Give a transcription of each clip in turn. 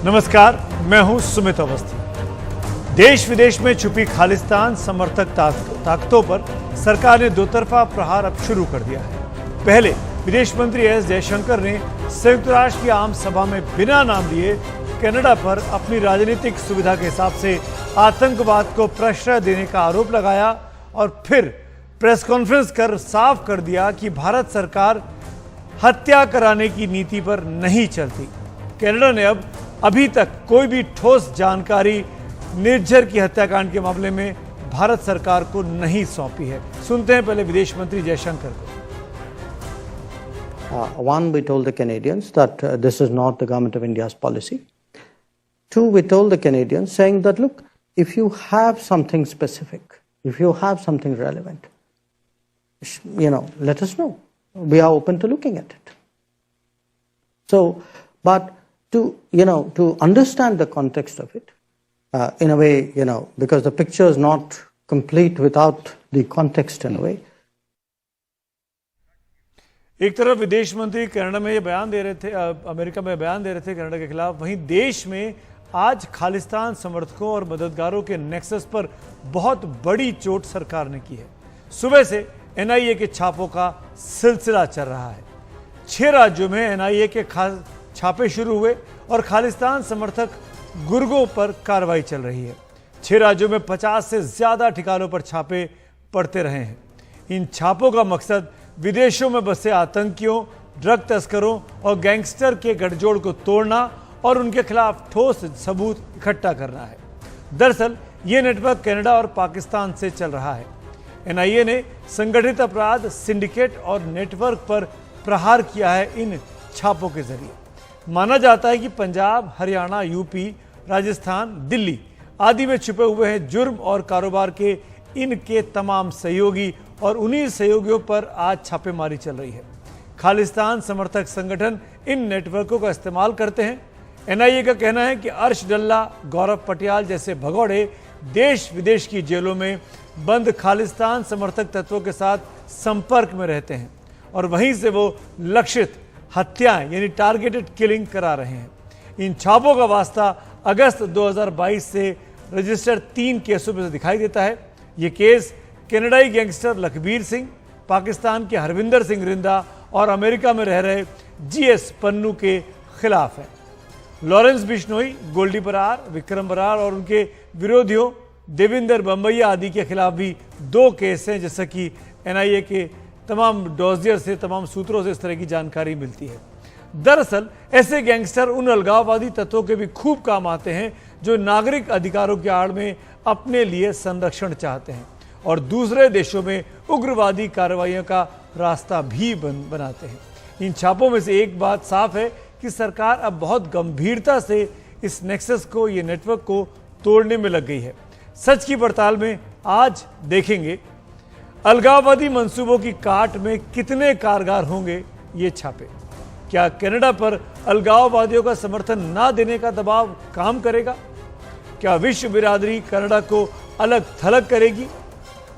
नमस्कार, मैं हूं सुमित अवस्थी। देश विदेश में छुपी खालिस्तान समर्थक ताकतों पर सरकार ने दोतरफा प्रहार अब शुरू कर दिया है। पहले विदेश मंत्री एस जयशंकर ने संयुक्त राष्ट्र की आम सभा में बिना नाम लिए कनाडा पर अपनी राजनीतिक सुविधा के हिसाब से आतंकवाद को प्रश्रय देने का आरोप लगाया और फिर प्रेस कॉन्फ्रेंस कर साफ कर दिया कि भारत सरकार हत्या कराने की नीति पर नहीं चलती। कनाडा ने अभी तक कोई भी ठोस जानकारी निर्झर की हत्याकांड के मामले में भारत सरकार को नहीं सौंपी है। सुनते हैं पहले विदेश मंत्री जयशंकर को। One, we told the Canadians that this is not the government of India's policy. Two, we told the Canadians saying that, look, if you have something specific, if you have something relevant, let us know. We are open to looking at it. So, but to understand the context of it, in a way, because the picture is not complete without the context in a way. एक तरफ विदेश मंत्री Canada में ये बयान दे रहे थे, America में बयान दे रहे थे कनाडा के खिलाफ, वहीं देश में आज खालिस्तान समर्थकों और मददगारों के नेक्सस पर बहुत बड़ी चोट सरकार ने की है। सुबह से एनआईए के छापों का सिलसिला चल रहा है। 6 राज्यों में एनआईए के छापे शुरू हुए और खालिस्तान समर्थक गुर्गों पर कार्रवाई चल रही है। 6 राज्यों में 50 से ज्यादा ठिकानों पर छापे पड़ते रहे हैं। इन छापों का मकसद विदेशों में बसे आतंकियों, ड्रग तस्करों और गैंगस्टर के गठजोड़ को तोड़ना और उनके खिलाफ ठोस सबूत इकट्ठा करना है। दरअसल ये नेटवर्क कनाडा और पाकिस्तान से चल रहा है। एनआईए ने संगठित अपराध, सिंडिकेट और नेटवर्क पर प्रहार किया है इन छापों के जरिए। माना जाता है कि पंजाब, हरियाणा, यूपी, राजस्थान, दिल्ली आदि में छुपे हुए हैं जुर्म और कारोबार के इनके तमाम सहयोगी और उन्हीं सहयोगियों पर आज छापेमारी चल रही है। खालिस्तान समर्थक संगठन इन नेटवर्कों का इस्तेमाल करते हैं। एनआईए का कहना है कि अर्श डल्ला, गौरव पटियाल जैसे भगौड़े देश विदेश की जेलों में बंद खालिस्तान समर्थक तत्वों के साथ संपर्क में रहते हैं और वहीं से वो लक्षित हत्याएं यानी टारगेटेड किलिंग करा रहे हैं। इन छापों का वास्ता अगस्त 2022 से रजिस्टर्ड 3 केसों में से दिखाई देता है। ये केस कनाडाई गैंगस्टर लखबीर सिंह, पाकिस्तान के हरविंदर सिंह रिंदा और अमेरिका में रह रहे जीएस पन्नू के खिलाफ है। लॉरेंस बिश्नोई, गोल्डी बरार, विक्रम बरार और उनके विरोधियों देविंदर बम्बैया आदि के खिलाफ भी 2 केस हैं, जैसा कि एनआईए के तमाम डॉजियर से, तमाम सूत्रों से इस तरह की जानकारी मिलती है। दरअसल ऐसे गैंगस्टर उन अलगाववादी तत्वों के भी खूब काम आते हैं जो नागरिक अधिकारों की आड़ में अपने लिए संरक्षण चाहते हैं और दूसरे देशों में उग्रवादी कार्रवाइयों का रास्ता भी बनाते हैं। इन छापों में से एक बात साफ है कि सरकार अब बहुत गंभीरता से इस नेक्सस को, ये नेटवर्क को तोड़ने में लग गई है। सच की पड़ताल में आज देखेंगे अलगाववादी मंसूबों की काट में कितने कारगर होंगे ये छापे। क्या कनाडा पर अलगाववादियों का समर्थन ना देने का दबाव काम करेगा? क्या विश्व बिरादरी कनाडा को अलग थलग करेगी?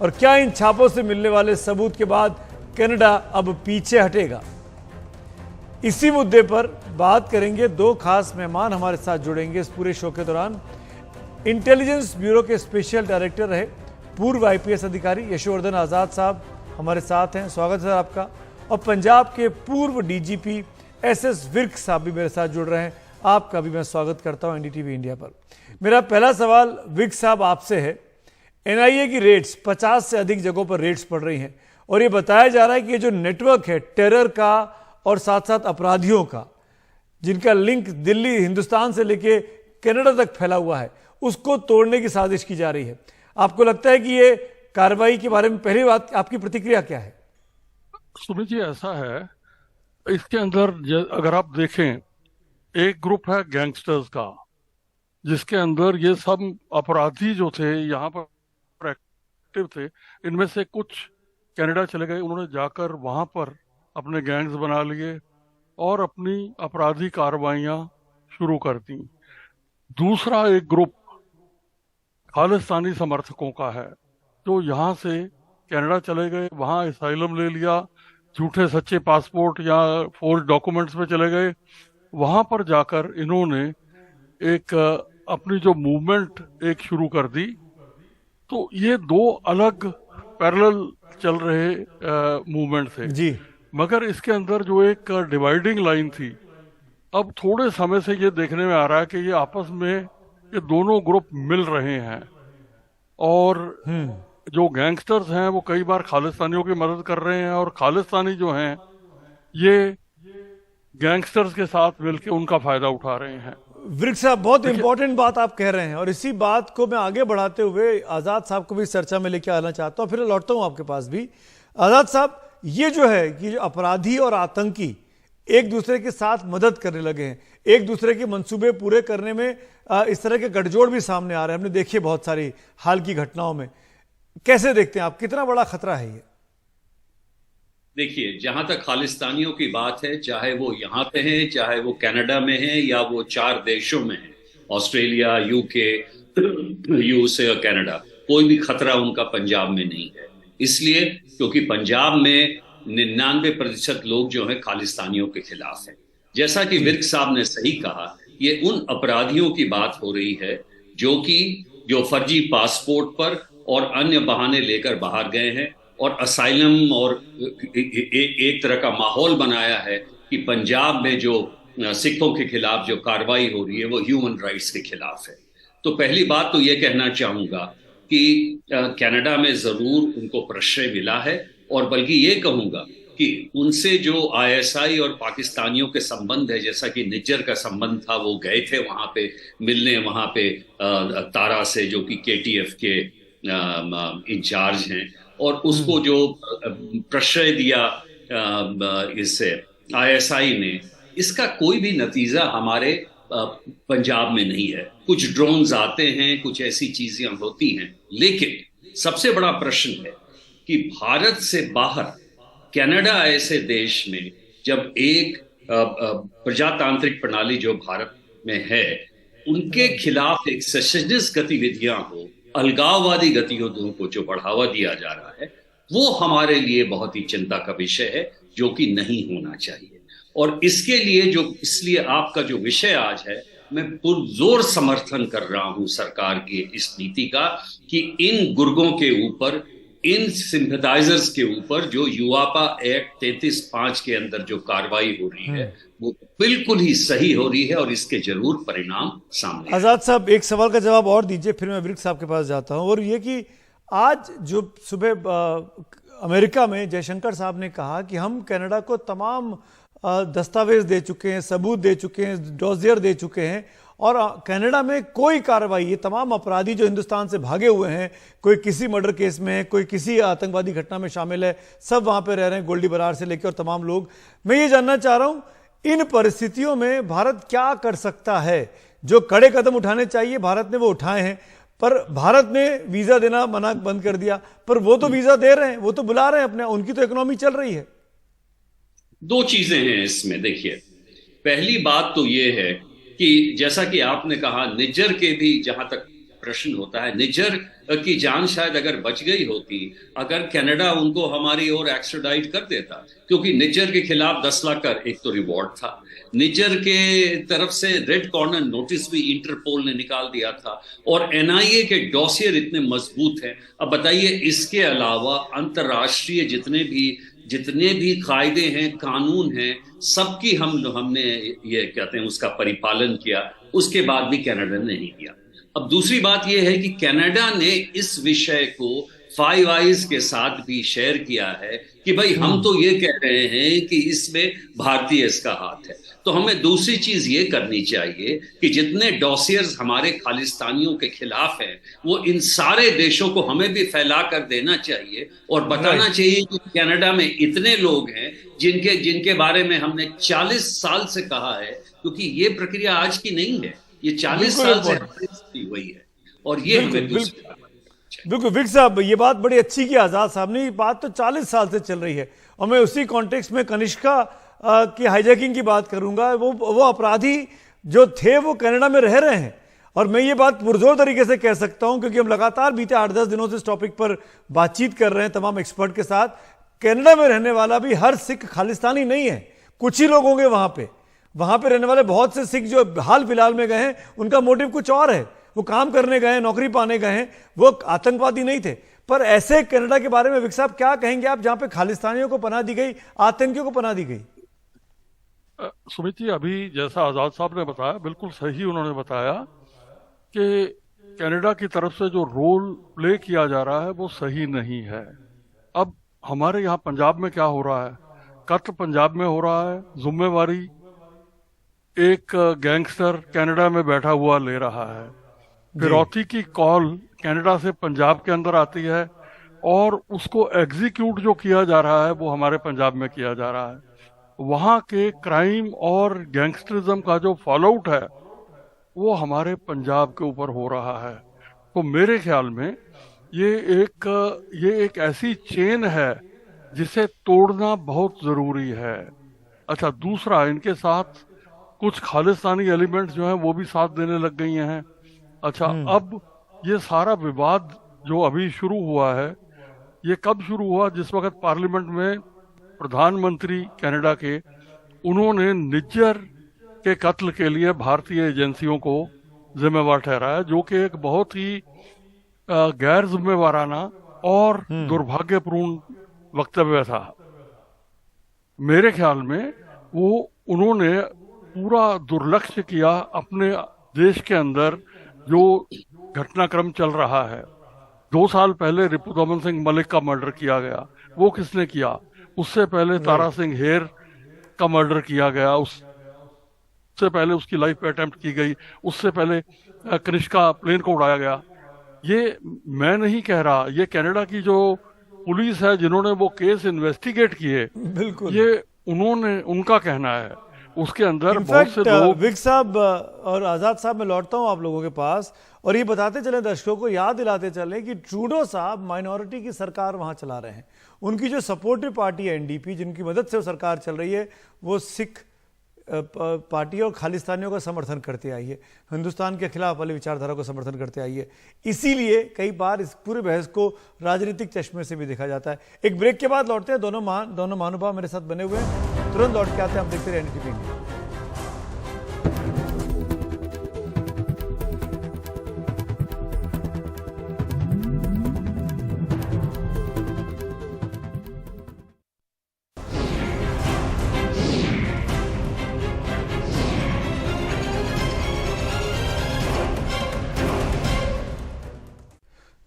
और क्या इन छापों से मिलने वाले सबूत के बाद कनाडा अब पीछे हटेगा? इसी मुद्दे पर बात करेंगे। 2 खास मेहमान हमारे साथ जुड़ेंगे इस पूरे शो के दौरान। इंटेलिजेंस ब्यूरो के स्पेशल डायरेक्टर रहे पूर्व आईपीएस अधिकारी यशोवर्धन आजाद साहब हमारे साथ हैं, स्वागत है आपका। और पंजाब के पूर्व डीजीपी एसएस विर्क साहब भी मेरे साथ जुड़ रहे हैं, आपका भी मैं स्वागत करता हूं एनडीटीवी इंडिया पर। मेरा पहला सवाल विर्क साहब आपसे है। एनआईए की रेड्स 50 से अधिक जगहों पर रेड्स पड़ रही हैं और ये बताया जा रहा है कि ये जो नेटवर्क है टेरर का और साथ साथ अपराधियों का, जिनका लिंक दिल्ली, हिंदुस्तान से लेके कनाडा तक फैला हुआ है, उसको तोड़ने की साजिश की जा रही है। आपको लगता है कि ये कार्रवाई के बारे में पहली बात आपकी प्रतिक्रिया क्या है? सुमित जी, ऐसा है, इसके अंदर अगर आप देखें, एक ग्रुप है गैंगस्टर्स का, जिसके अंदर ये सब अपराधी जो थे यहाँ पर एक्टिव थे। इनमें से कुछ कनाडा चले गए, उन्होंने जाकर वहां पर अपने गैंग्स बना लिए और अपनी अपराधी कार्रवाइयां शुरू कर दी। दूसरा एक ग्रुप खालिस्तानी समर्थकों का है जो यहाँ से कनाडा चले गए, वहाँ असाइलम ले लिया, झूठे सच्चे पासपोर्ट या फोर्ज डॉक्यूमेंट्स पे चले गए। वहां पर जाकर इन्होंने एक अपनी जो मूवमेंट एक शुरू कर दी। तो ये दो अलग पैरेलल चल रहे मूवमेंट थे जी। मगर इसके अंदर जो एक डिवाइडिंग लाइन थी, अब थोड़े समय से ये देखने में आ रहा है कि ये आपस में ये दोनों ग्रुप मिल रहे हैं और जो गैंगस्टर्स हैं वो कई बार खालिस्तानियों की मदद कर रहे हैं और खालिस्तानी जो हैं ये गैंगस्टर्स के साथ मिलकर उनका फायदा उठा रहे हैं। वृक्ष साहब, बहुत इंपॉर्टेंट बात आप कह रहे हैं और इसी बात को मैं आगे बढ़ाते हुए आजाद साहब को भी चर्चा में लेकर आना चाहता हूं, फिर लौटता हूं आपके पास भी। आजाद साहब, ये जो है कि जो अपराधी और आतंकी एक दूसरे के साथ मदद करने लगे हैं, एक दूसरे के मंसूबे पूरे करने में इस तरह के गठजोड़ भी सामने आ रहे हैं, हमने देखिए बहुत सारी हाल की घटनाओं में। कैसे देखते हैं आप, कितना बड़ा खतरा है ये? देखिए, जहां तक खालिस्तानियों की बात है, चाहे वो यहाँ पे हैं, चाहे वो कनाडा में हैं या वो 4 देशों में हैं, ऑस्ट्रेलिया, यूके, यूएसए और कनाडा, कोई भी खतरा उनका पंजाब में नहीं है। इसलिए क्योंकि पंजाब में 99% लोग जो हैं खालिस्तानियों के खिलाफ हैं। जैसा कि विर्क साहब ने सही कहा, ये उन अपराधियों की बात हो रही है जो फर्जी पासपोर्ट पर और अन्य बहाने लेकर बाहर गए हैं और असाइलम और एक तरह का माहौल बनाया है कि पंजाब में जो सिखों के खिलाफ जो कार्रवाई हो रही है वो ह्यूमन राइट्स के खिलाफ है। तो पहली बात तो ये कहना चाहूंगा कि कनाडा में जरूर उनको प्रश्रय मिला है और बल्कि ये कहूंगा कि उनसे जो आईएसआई और पाकिस्तानियों के संबंध है, जैसा कि निज्जर का संबंध था, वो गए थे वहां पे मिलने, वहां पे तारा से जो कि केटीएफ के इंचार्ज हैं, और उसको जो प्रश्रय दिया इससे आईएसआई ने, इसका कोई भी नतीजा हमारे पंजाब में नहीं है। कुछ ड्रोन्स आते हैं, कुछ ऐसी चीजें होती हैं, लेकिन सबसे बड़ा प्रश्न है कि भारत से बाहर कनाडा ऐसे देश में जब एक प्रजातांत्रिक प्रणाली जो भारत में है उनके खिलाफ एक सेशनिस्ट गतिविधियां हो, अलगाववादी गतिविधियों को जो बढ़ावा दिया जा रहा है, वो हमारे लिए बहुत ही चिंता का विषय है, जो कि नहीं होना चाहिए। और इसके लिए इसलिए आपका जो विषय आज है, मैं पुरजोर समर्थन कर रहा हूं सरकार की इस नीति का कि इन गुर्गों के ऊपर, इन सिंपैथाइजर्स के ऊपर जो युवापा एक्ट 33(5) के अंदर जो कार्रवाई हो रही है वो बिल्कुल ही सही हो रही है और इसके जरूर परिणाम सामने। आजाद साहब, एक सवाल का जवाब और दीजिए, फिर मैं वृक्ष साहब के पास जाता हूं। और ये कि आज जो सुबह अमेरिका में जयशंकर साहब ने कहा कि हम कनाडा को तमाम दस्तावेज दे चुके हैं, सबूत दे चुके हैं, डोजियर दे चुके हैं, और कनाडा में कोई कार्रवाई, ये तमाम अपराधी जो हिंदुस्तान से भागे हुए हैं, कोई किसी मर्डर केस में है, कोई किसी आतंकवादी घटना में शामिल है, सब वहां पे रह रहे हैं, गोल्डी बरार से लेकर और तमाम लोग। मैं ये जानना चाह रहा हूं, इन परिस्थितियों में भारत क्या कर सकता है? जो कड़े कदम उठाने चाहिए भारत ने वो उठाए हैं, पर भारत ने वीजा देना मना बंद कर दिया, पर वो तो वीजा दे रहे हैं, वो तो बुला रहे हैं अपने, उनकी तो इकोनॉमी चल रही है। दो चीजें हैं इसमें। देखिए, पहली बात तो ये है कि जैसा कि आपने कहा, निज्जर के भी जहां तक प्रश्न होता है, निज्जर की जान शायद अगर बच गई होती अगर कनाडा उनको हमारी ओर एक्स्ट्राडाइट कर देता, क्योंकि निज्जर के खिलाफ 10 लाख का एक तो रिवॉर्ड था, निज्जर के तरफ से रेड कॉर्नर नोटिस भी इंटरपोल ने निकाल दिया था, और एनआईए के डॉसियर इतने मजबूत हैं। अब बताइए, इसके अलावा अंतर्राष्ट्रीय जितने भी कायदे हैं, कानून हैं, सबकी हमने ये कहते हैं उसका परिपालन किया, उसके बाद भी कनाडा ने नहीं किया। अब दूसरी बात यह है कि कनाडा ने इस विषय को फाइव आइज के साथ भी शेयर किया है कि भाई हम तो ये कह रहे हैं कि इसमें भारतीय इसका हाथ है। तो हमें दूसरी चीज ये करनी चाहिए कि जितने डॉसियर्स हमारे खालिस्तानियों के खिलाफ हैं वो इन सारे देशों को हमें भी फैला कर देना चाहिए और बताना चाहिए कि कनाडा में इतने लोग हैं जिनके बारे में हमने 40 साल से कहा है, क्योंकि ये प्रक्रिया आज की नहीं है, ये 40 साल से हुई है और ये हमें बिल्कुल। विक साहब, ये बात बड़ी अच्छी की आजाद साहब ने, ये बात तो 40 साल से चल रही है, और मैं उसी कॉन्टेक्स्ट में कनिष्का की हाईजैकिंग की बात करूंगा। वो अपराधी जो थे वो कनाडा में रह रहे हैं, और मैं ये बात पुरजोर तरीके से कह सकता हूं क्योंकि हम लगातार बीते 8-10 दिनों से इस टॉपिक पर बातचीत कर रहे हैं तमाम एक्सपर्ट के साथ। कनाडा में रहने वाला भी हर सिख खालिस्तानी नहीं है, कुछ ही लोग होंगे वहां पे, वहां पे रहने वाले बहुत से सिख जो हाल फिलहाल में गए हैं, उनका मोटिव कुछ और है, वो काम करने गए हैं, नौकरी पाने गए हैं, वो आतंकवादी नहीं थे। पर ऐसे कनाडा के बारे में विक साहब क्या कहेंगे आप, जहां पे खालिस्तानियों को पनाह दी गई, आतंकियों को पनाह दी गई? सुमित जी, अभी जैसा आजाद साहब ने बताया, बिल्कुल सही उन्होंने बताया कि कनाडा की तरफ से जो रोल प्ले किया जा रहा है वो सही नहीं है। अब हमारे यहाँ पंजाब में क्या हो रहा है, कत्ल पंजाब में हो रहा है, जिम्मेवारी एक गैंगस्टर कनाडा में बैठा हुआ ले रहा है, फिरौती की कॉल कनाडा से पंजाब के अंदर आती है और उसको एग्जीक्यूट जो किया जा रहा है वो हमारे पंजाब में किया जा रहा है। वहाँ के क्राइम और गैंगस्टरिज्म का जो फॉलोआउट है वो हमारे पंजाब के ऊपर हो रहा है। तो मेरे ख्याल में ये एक ऐसी चेन है जिसे तोड़ना बहुत जरूरी है। अच्छा, दूसरा, इनके साथ कुछ खालिस्तानी एलिमेंट्स जो हैं वो भी साथ देने लग गई हैं। अच्छा, अब ये सारा विवाद जो अभी शुरू हुआ है, ये कब शुरू हुआ? जिस वक्त पार्लियामेंट में प्रधानमंत्री कनाडा के, उन्होंने निज्जर के कत्ल के लिए भारतीय एजेंसियों को जिम्मेवार ठहराया, जो कि एक बहुत ही गैर जिम्मेवाराना और दुर्भाग्यपूर्ण वक्तव्य था। मेरे ख्याल में वो उन्होंने पूरा दुर्लक्ष्य किया अपने देश के अंदर जो घटनाक्रम चल रहा है। 2 साल पहले रिपुदमन सिंह मलिक का मर्डर किया गया, वो किसने किया? उससे पहले तारा सिंह हेर का मर्डर किया गया, उससे पहले उसकी लाइफ पे अटेम्प्ट की गई, उससे पहले कनिष्का प्लेन को उड़ाया गया। ये मैं नहीं कह रहा, ये कनाडा की जो पुलिस है जिन्होंने वो केस इन्वेस्टिगेट किए, बिल्कुल ये उनका कहना है। उसके अंदर बहुत से लोग। विक साहब और आजाद साहब, मैं लौटता हूं आप लोगों के पास और ये बताते चले, दर्शकों को याद दिलाते चले कि ट्रूडो साहब माइनॉरिटी की सरकार वहां चला रहे हैं। उनकी जो सपोर्टिव पार्टी है एनडीपी, जिनकी मदद से वो सरकार चल रही है, वो सिख पार्टी और खालिस्तानियों का समर्थन करते आई है, हिंदुस्तान के खिलाफ वाली विचारधारा को समर्थन करते आई है। इसीलिए कई बार इस पूरे बहस को राजनीतिक चश्मे से भी देखा जाता है। एक ब्रेक के बाद लौटते हैं, दोनों महानुभाव मेरे साथ बने हुए हैं, तुरंत लौट के आते हैं। आप देखते रहे एनडीटीवी इंडिया।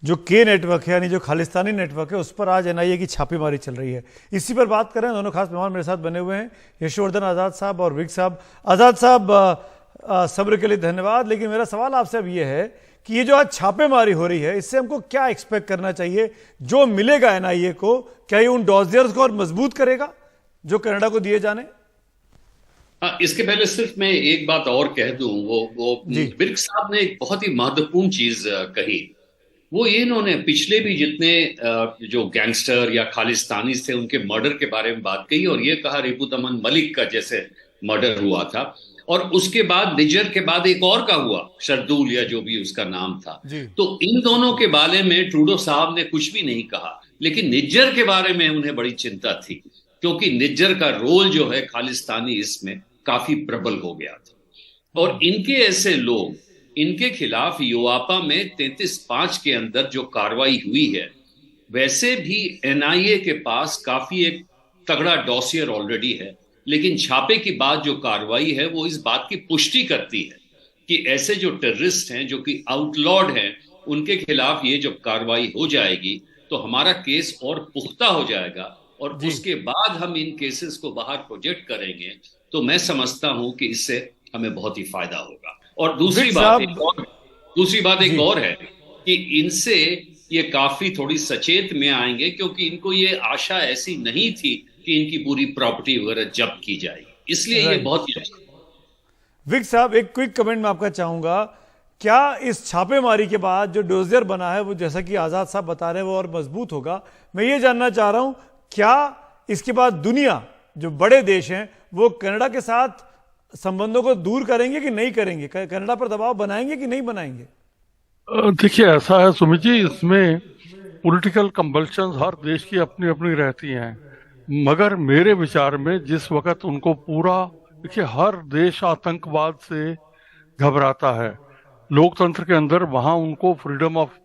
जो के नेटवर्क है, यानी जो खालिस्तानी नेटवर्क है, उस पर आज एनआईए की छापेमारी चल रही है। इसी पर बात करें, दोनों खास मेहमान मेरे साथ बने हुए हैं, यशवर्धन आजाद साहब और विक साहब। आजाद साहब, सब्र के लिए धन्यवाद, लेकिन मेरा सवाल आपसे अब यह है कि ये जो आज छापेमारी हो रही है, इससे हमको क्या एक्सपेक्ट करना चाहिए? जो मिलेगा एनआईए को, क्या ये उन डॉजियर्स को और मजबूत करेगा जो कनाडा को दिए जाने? इसके पहले सिर्फ मैं एक बात और कह दूं, वो विक साहब ने एक बहुत ही महत्वपूर्ण चीज कही। वो ये, इन्होंने पिछले भी जितने जो गैंगस्टर या खालिस्तानी थे उनके मर्डर के बारे में बात कही और ये कहा रिपुदमन मलिक का जैसे मर्डर हुआ था, और उसके बाद निज्जर के बाद एक और का हुआ, शर्दुल या जो भी उसका नाम था। तो इन दोनों के बारे में ट्रूडो साहब ने कुछ भी नहीं कहा, लेकिन निज्जर के बारे में उन्हें बड़ी चिंता थी, क्योंकि निज्जर का रोल जो है खालिस्तानी इसमें काफी प्रबल हो गया था। और इनके ऐसे लोग, इनके खिलाफ योआपा में 33-5 के अंदर जो कार्रवाई हुई है, वैसे भी एनआईए के पास काफी एक तगड़ा डॉसियर ऑलरेडी है, लेकिन छापे की बाद जो कार्रवाई है वो इस बात की पुष्टि करती है कि ऐसे जो टेररिस्ट हैं, जो कि आउटलॉड हैं, उनके खिलाफ ये जब कार्रवाई हो जाएगी तो हमारा केस और पुख्ता हो जाएगा, और उसके बाद हम इन केसेस को बाहर प्रोजेक्ट करेंगे। तो मैं समझता हूं कि इससे हमें बहुत ही फायदा होगा। और दूसरी बात एक और है कि इनसे ये काफी थोड़ी सचेत में आएंगे, क्योंकि इनको ये आशा ऐसी नहीं थी कि इनकी पूरी प्रॉपर्टी वगैरह जब्त की जाएगी, इसलिए ये बहुत ही अच्छा। विक साहब, एक क्विक कमेंट मैं आपका चाहूंगा, क्या इस छापेमारी के बाद जो डोजियर बना है वो, जैसा कि आजाद साहब बता रहे हैं, वो और मजबूत होगा? मैं ये जानना चाह रहा हूं, क्या इसके बाद दुनिया, जो बड़े देश हैं, वो कनाडा के साथ संबंधों को दूर करेंगे कि नहीं करेंगे? कनाडा पर दबाव बनाएंगे कि नहीं बनाएंगे? देखिए, ऐसा है सुमित जी, इसमें पॉलिटिकल कंपल्शंस हर देश की अपनी अपनी रहती हैं, मगर मेरे विचार में जिस वक्त उनको पूरा देखिए, हर देश आतंकवाद से घबराता है। लोकतंत्र के अंदर वहां उनको फ्रीडम ऑफ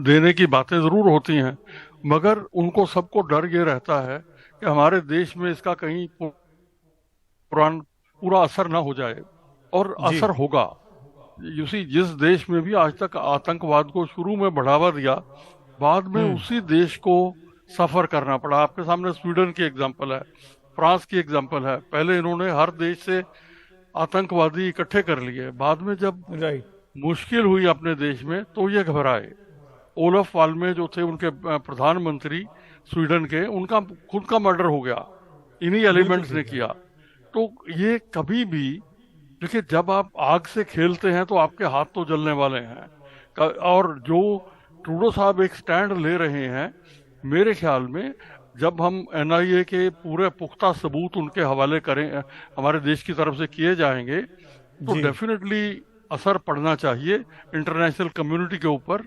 देने की बातें जरूर होती हैं, मगर उनको सबको डर ये रहता है कि हमारे देश में इसका कहीं पूरा असर ना हो जाए, और असर होगा। जिस देश में भी आज तक आतंकवाद को शुरू में बढ़ावा दिया, बाद में उसी देश को सफर करना पड़ा। आपके सामने स्वीडन की एग्जांपल है, फ्रांस की एग्जांपल है। पहले इन्होंने हर देश से आतंकवादी इकट्ठे कर लिए, बाद में जब राइट, मुश्किल हुई अपने देश में तो ये घबराए। ओलफ पाल्मे जो थे उनके प्रधानमंत्री स्वीडन के, उनका खुद का मर्डर हो गया, इन्हीं एलिमेंट्स ने किया। तो ये कभी भी देखिए, जब आप आग से खेलते हैं तो आपके हाथ तो जलने वाले हैं। और जो ट्रूडो साहब एक स्टैंड ले रहे हैं, मेरे ख्याल में जब हम एनआईए के पूरे पुख्ता सबूत उनके हवाले करें, हमारे देश की तरफ से किए जाएंगे, तो डेफिनेटली असर पड़ना चाहिए इंटरनेशनल कम्युनिटी के ऊपर।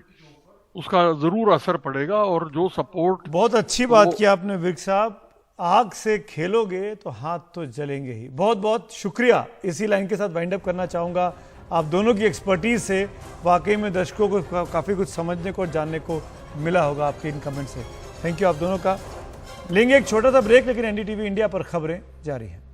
उसका जरूर असर पड़ेगा। और जो सपोर्ट, बहुत अच्छी बात की आपने विक साहब, आग से खेलोगे तो हाथ तो जलेंगे ही। बहुत बहुत शुक्रिया। इसी लाइन के साथ वाइंड अप करना चाहूंगा। आप दोनों की एक्सपर्टीज से वाकई में दर्शकों को काफी कुछ समझने को और जानने को मिला होगा आपके इन कमेंट से। थैंक यू आप दोनों का। लेंगे एक छोटा सा ब्रेक, लेकिन एनडीटीवी इंडिया पर खबरें जारी हैं।